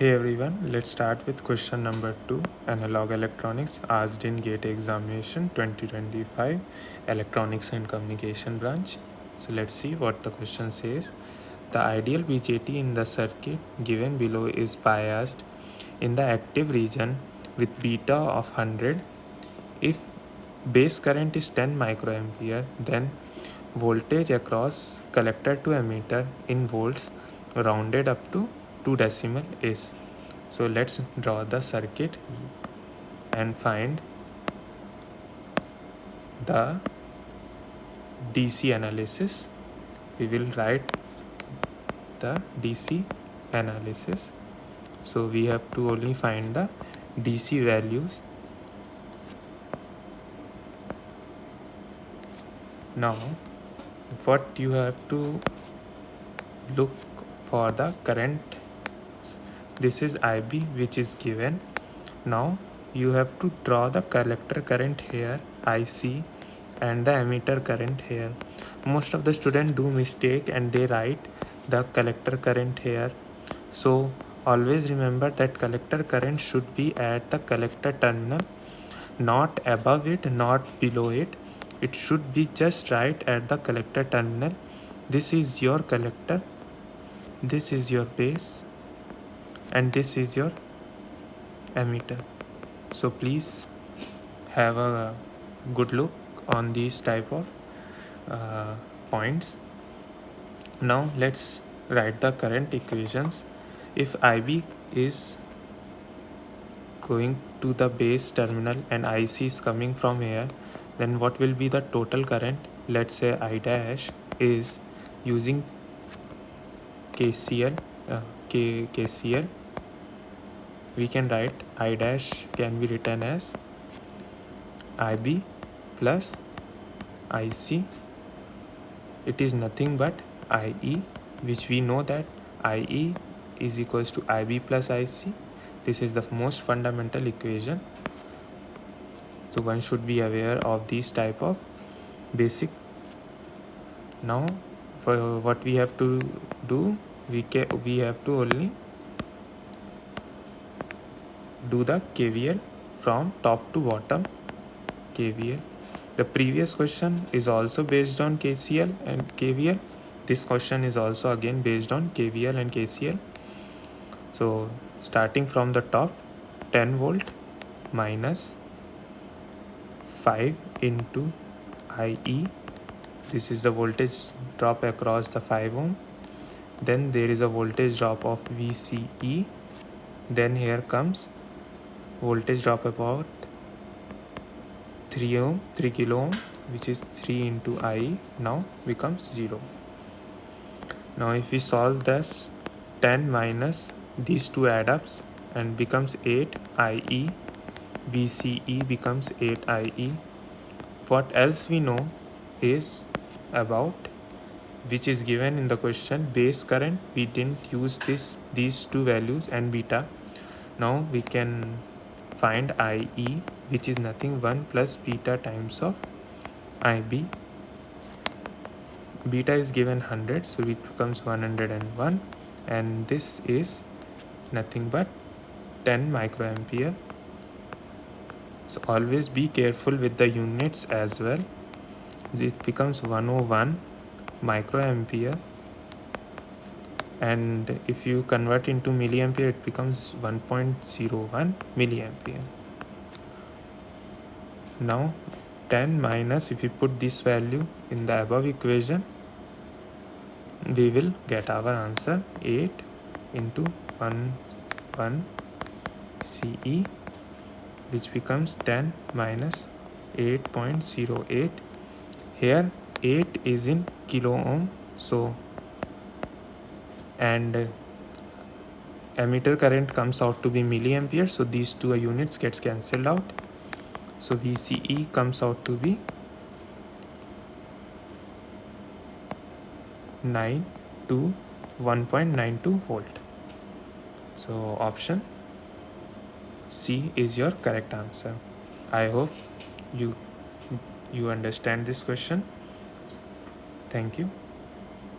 Hey everyone, let's start with question number 2, Analog Electronics asked in GATE examination 2025, Electronics and Communication branch. So let's see what the question says. The ideal BJT in the circuit given below is biased in the active region with beta of 100. If base current is 10 microampere, then voltage across collector to emitter in volts rounded up to 2 decimal is. So let's draw the circuit and find the DC analysis. We will write the DC analysis. So we have to only find the DC values. Now what you have to look for the current. This is IB which is given. Now you have to draw the collector current here, IC, and the emitter current here. Most of the students do mistake and they write the collector current here. So always remember that collector current should be at the collector terminal, not above it, not below it. It should be just right at the collector terminal. This is your collector, this is your base, and this is your emitter. So please have a good look on these type of points. Now let's write the current equations. If IB is going to the base terminal and IC is coming from here, then what will be the total current? Let's say I dash is using KCL. We can write I dash can be written as IB plus IC. It is nothing but IE, which we know that IE is equals to IB plus IC. This is the most fundamental equation. So one should be aware of these type of basic. Now for what we have to do, we have to only do the KVL from top to bottom. KVL. The previous question is also based on KCL and KVL. This question is also again based on KVL and KCL. So starting from the top, 10 volt minus 5 into IE. This is the voltage drop across the 5 ohm. Then there is a voltage drop of VCE. Then here comes voltage drop about 3 kilo ohm, which is 3 into IE, now becomes 0. Now if we solve this, 10 minus these two add ups and becomes 8 IE, VCE becomes 8 IE. What else we know is about, which is given in the question, base current. We didn't use these two values and beta. Now we can find IE, which is nothing 1 plus beta times of IB. Beta is given 100, so it becomes 101, and this is nothing but 10 microampere. So always be careful with the units as well. It becomes 101 microampere, and if you convert into milliampere, it becomes 1.01 milliampere. Now 10 minus, if we put this value in the above equation, we will get our answer 8 into 1 CE, which becomes 10 minus 8.08. Here 8 is in kilo ohm, so and emitter current comes out to be milliampere, so these two units gets cancelled out. So VCE comes out to be 9 to 1.92 volt. So option C is your correct answer. I hope you understand this question. Thank you.